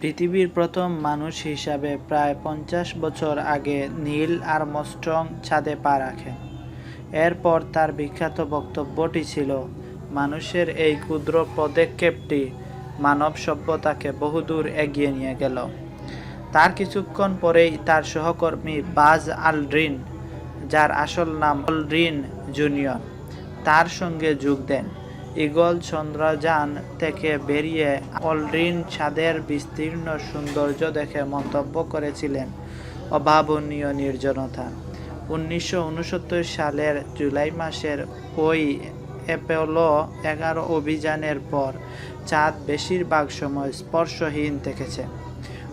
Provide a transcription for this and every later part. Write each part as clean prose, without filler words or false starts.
পৃথিবীর প্রথম মানুষ হিসাবে প্রায় 50 বছর আগে নীল আর্মস্ট্রং চাঁদে পা রাখেন। এরপর তার বিখ্যাত বক্তব্যটি ছিল, মানুষের এই ক্ষুদ্র পদক্ষেপটি মানব সভ্যতাকে বহুদূর এগিয়ে নিয়ে গেল। তার কিছুক্ষণ পরেই তার সহকর্মী বাজ আলড্রিন, যার আসল নাম অলড্রিন জুনিয়র, তার সঙ্গে যোগ দেন। ঈগল চন্দ্রযান থেকে বেরিয়ে অলড্রিন চাঁদের বিস্তীর্ণ সৌন্দর্য দেখে মন্তব্য করেছিলেন, অভাবনীয় নির্জনতা। 1969 সালের জুলাই মাসের ওই অ্যাপোলো 11 অভিযানের পর চাঁদ বেশিরভাগ সময় স্পর্শহীন থেকেছে।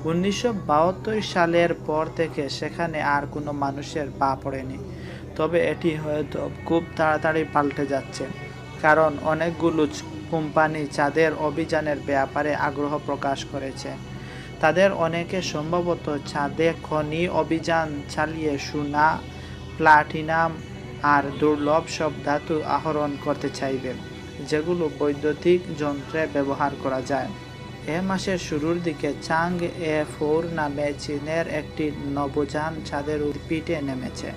1972 সালের পর থেকে সেখানে আর কোনো মানুষের পা পড়েনি। তবে এটি হয়তো খুব তাড়াতাড়ি পাল্টে যাচ্ছে, কারণ অনেকগুলো কোম্পানি চাঁদের অভিযানের ব্যাপারে আগ্রহ প্রকাশ করেছে। তাদের অনেকে সম্ভবত চাঁদে খনি অভিযান চালিয়ে সোনা, প্লাটিনাম আর দুর্লভ সব ধাতু আহরণ করতে চাইবে, যেগুলো বৈদ্যুতিক যন্ত্রে ব্যবহার করা যায়। এ মাসের শুরুর দিকে চাং-এ-4 নামে চীনের একটি নভোযান চাঁদের পিঠে নেমেছে।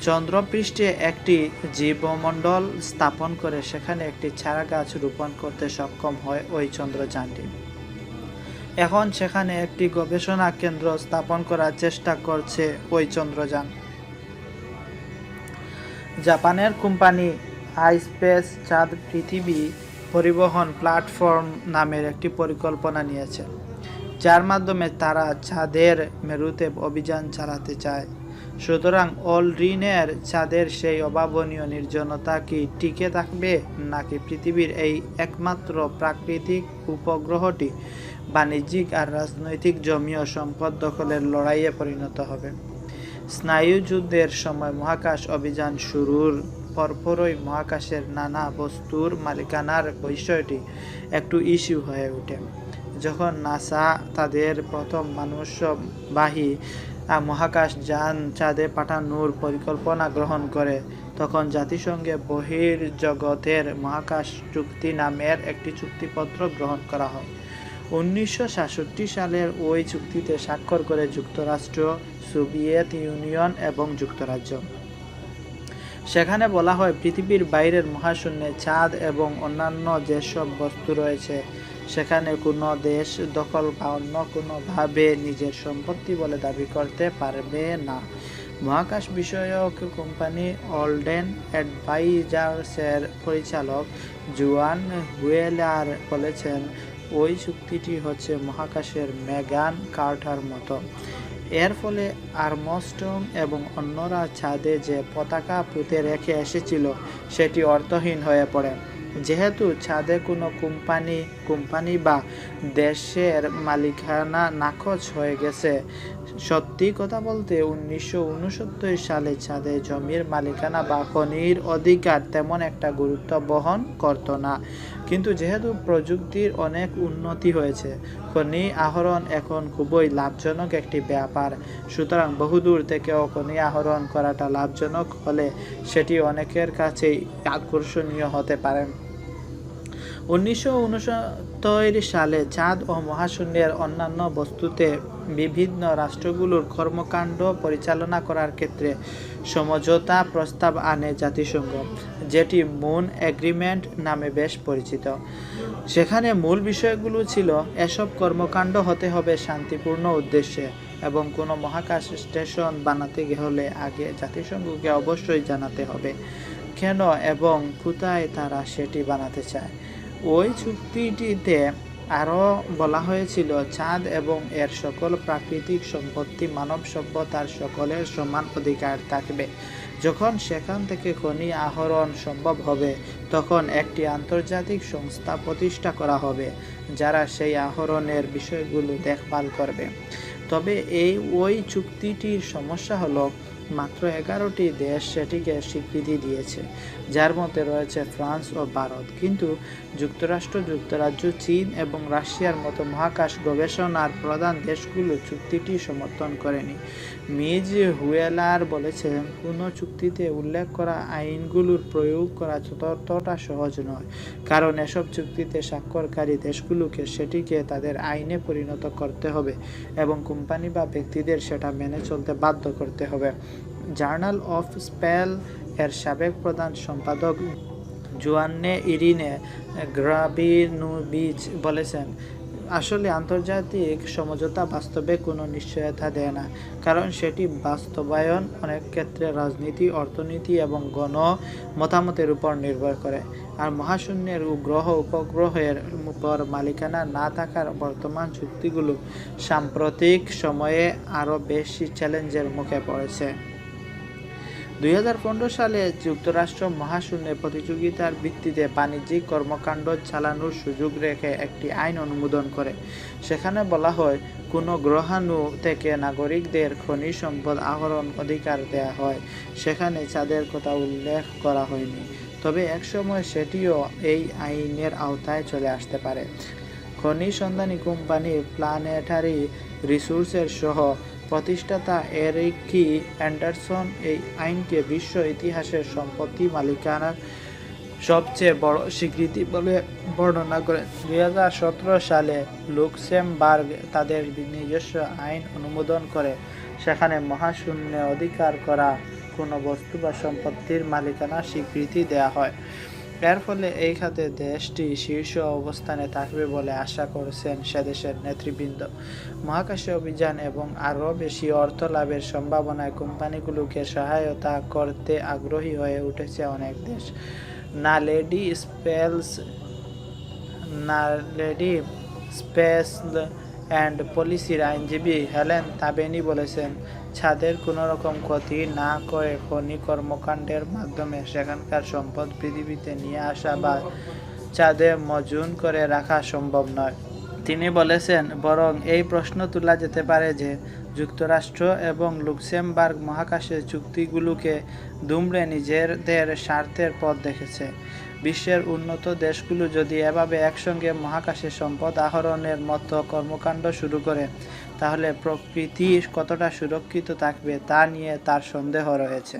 চন্দ্রপৃষ্ঠে একটি জীবমণ্ডল স্থাপন করে সেখানে একটি চারাগাছ রোপণ করতে সক্ষম হয় ওই চন্দ্রযানটি। এখন সেখানে একটি গবেষণা কেন্দ্র স্থাপন করার চেষ্টা করছে ওই চন্দ্রযান। জাপানের কোম্পানি আইস্পেস চাঁদ পৃথিবী পরিবহন প্ল্যাটফর্ম নামের একটি পরিকল্পনা নিয়েছে, যার মাধ্যমে তারা চাঁদের মেরুতে অভিযান চালাতে চায়। সুতরাং অলড্রিনের চাঁদের সেই অভাবনীয় নির্জনতা কি টিকে থাকবে, নাকি পৃথিবীর এই একমাত্র প্রাকৃতিক উপগ্রহটি বাণিজ্যিক আর রাজনৈতিক জমীয় সম্পদ দখলের লড়াইয়ে পরিণত হবে? স্নায়ুযুদ্ধের সময় মহাকাশ অভিযান শুরুর পরপরই মহাকাশের নানা বস্তুর মালিকানার বিষয়টি একটু ইস্যু হয়ে ওঠে। যখন নাসা তাদের প্রথম মানুষবাহী মহাকাশ যান চাঁদে পাঠানোর পরিকল্পনা গ্রহণ করে, তখন জাতিসংঘে বহির্জগতের মহাকাশ চুক্তি নামের একটি চুক্তিপত্র গ্রহণ করা হয়। 1967 সালের ওই চুক্তিতে স্বাক্ষর করে যুক্তরাষ্ট্র, সোভিয়েত ইউনিয়ন এবং যুক্তরাজ্য। সেখানে বলা হয়, পৃথিবীর বাইরের মহাশূন্যে চাঁদ এবং অন্যান্য যেসব বস্তু রয়েছে সেখানে কোনো দেশ দখল বা অন্য কোনোভাবে নিজের সম্পত্তি বলে দাবি করতে পারবে না। মহাকাশ বিষয়ক কোম্পানি অলডেন অ্যাডভাইজার্সের পরিচালক জুয়ান হুয়েলার বলেছেন, ওই চুক্তিটি হচ্ছে মহাকাশের ম্যাগান কার্টার মতো। এর ফলে আর্মস্ট্রং এবং অন্যরা চাঁদে যে পতাকা পুঁতে রেখে এসেছিল সেটি অর্থহীন হয়ে পড়ে। যেহেতু চাঁদে কোনো কোম্পানি বা দেশের মালিকানা নাকচ হয়ে গেছে। সত্যি কথা বলতে 1969 সালে চাঁদে জমির মালিকানা বা খনির অধিকার তেমন একটা গুরুত্ব বহন করত না, কিন্তু যেহেতু প্রযুক্তির অনেক উন্নতি হয়েছে, খনি আহরণ এখন খুবই লাভজনক একটি ব্যাপার। সুতরাং বহুদূর থেকেও খনি আহরণ করাটা লাভজনক হলে সেটি অনেকের কাছেই আকর্ষণীয় হতে পারে। 1969 সালে চাঁদ ও মহাশূন্যের অন্যান্য বস্তুতে বিভিন্ন রাষ্ট্রগুলোর কর্মকাণ্ড পরিচালনা করার ক্ষেত্রে সমঝোতা প্রস্তাব আনে জাতিসংঘ, যেটি মুন এগ্রিমেন্ট নামে বেশ পরিচিত। সেখানে মূল বিষয়গুলো ছিল, এসব কর্মকাণ্ড হতে হবে শান্তিপূর্ণ উদ্দেশ্যে এবং কোনো মহাকাশ স্টেশন বানাতে হলে আগে জাতিসংঘকে অবশ্যই জানাতে হবে কেন এবং কোথায় তারা সেটি বানাতে চায়। ওই চুক্তিটিতে আরও বলা হয়েছিল, চাঁদ এবং এর সকল প্রাকৃতিক সম্পত্তি মানব সভ্যতার সকলের সমান অধিকার থাকবে। যখন সেখান থেকে খনি আহরণ সম্ভব হবে, তখন একটি আন্তর্জাতিক সংস্থা প্রতিষ্ঠা করা হবে যারা সেই আহরণের বিষয়গুলো দেখভাল করবে। তবে ওই চুক্তিটির সমস্যা হলো, মাত্র 11টি দেশ সেটিকে স্বীকৃতি দিয়েছে, যার মধ্যে রয়েছে ফ্রান্স ও ভারত। কিন্তু যুক্তরাষ্ট্র, যুক্তরাজ্য, চীন এবং রাশিয়ার মতো মহাকাশ গবেষণার প্রধান দেশগুলো চুক্তিটি সমর্থন করেনি। মিজ হুয়েলার বলেছেন, কোনো চুক্তিতে উল্লেখ করা আইনগুলোর প্রয়োগ করা ততটা সহজ নয়, কারণ এসব চুক্তিতে স্বাক্ষরকারী দেশগুলোকে সেটিকে তাদের আইনে পরিণত করতে হবে এবং কোম্পানি বা ব্যক্তিদের সেটা মেনে চলতে বাধ্য করতে হবে। জার্নাল অফ স্পেল এর সাবেক প্রধান সম্পাদক জোয়ান্নে ইরিনে গ্রাবিনোভিচ বলেছেন, আসলে আন্তর্জাতিক সমঝোতা বাস্তবে কোনো নিশ্চয়তা দেয় না, কারণ সেটি বাস্তবায়ন অনেক ক্ষেত্রে রাজনীতি, অর্থনীতি এবং গণ মতামতের উপর নির্ভর করে। আর মহাশূন্যের গ্রহ উপগ্রহের উপর মালিকানা না থাকার বর্তমান চুক্তিগুলো সাম্প্রতিক সময়ে আরও বেশি চ্যালেঞ্জের মুখে পড়েছে। 2015 সালে যুক্তরাষ্ট্র মহাশূন্যে প্রতিযোগিতার ভিত্তিতে বাণিজ্যিক কর্মকাণ্ড চালানোর সুযোগ রেখে একটি আইন অনুমোদন করে। সেখানে বলা হয়, কোনো গ্রহাণু থেকে নাগরিকদের খনিজ সম্পদ আহরণ অধিকার দেয়া হয়। সেখানে চাঁদের কথা উল্লেখ করা হয়নি, তবে একসময় সেটিও এই আইনের আওতায় চলে আসতে পারে। খনিজ সন্ধানী কোম্পানি প্ল্যানেটারি রিসোর্সের সহ প্রতিষ্ঠাতা এরিকি অ্যান্ডারসন এই আইনকে বিশ্ব ইতিহাসের সম্পত্তি মালিকানার সবচেয়ে বড় স্বীকৃতি বলে বর্ণনা করেন। 2017 সালে লুক্সেমবার্গ তাদের নিজস্ব আইন অনুমোদন করে, সেখানে মহাশূন্যে অধিকার করা কোনো বস্তু বা সম্পত্তির মালিকানার স্বীকৃতি দেয়া হয়। এর ফলে এই খাতে দেশটি শীর্ষ অবস্থানে থাকবে বলে আশা করছেন সেদেশের নেতৃবৃন্দ। মহাকাশে অভিযান এবং আরও বেশি অর্থ লাভের সম্ভাবনায় কোম্পানিগুলোকে সহায়তা করতে আগ্রহী হয়ে উঠেছে অনেক দেশ। নালেডি স্পেস অ্যান্ড পলিসির আইনজীবী হেলেন তাবেনি বলেছেন, চাঁদের কোনো রকম ক্ষতি না করে খনি কর্মকাণ্ডের মাধ্যমে সেখানকার সম্পদ পৃথিবীতে নিয়ে আসা বা চাঁদে মজুত করে রাখা সম্ভব নয়। তিনি বলেছেন, বরং এই প্রশ্ন তোলা যেতে পারে যে যুক্তরাষ্ট্র এবং লুক্সেমবার্গ মহাকাশের চুক্তিগুলোকে দুমড়ে নিজেদের স্বার্থের পথ দেখেছে। বিশ্বের উন্নত দেশগুলো যদি এভাবে একসঙ্গে মহাকাশে সম্পদ আহরণের মতো কর্মকাণ্ড শুরু করে, তাহলে প্রকৃতি কতটা সুরক্ষিত থাকবে তা নিয়ে তার সন্দেহ রয়েছে।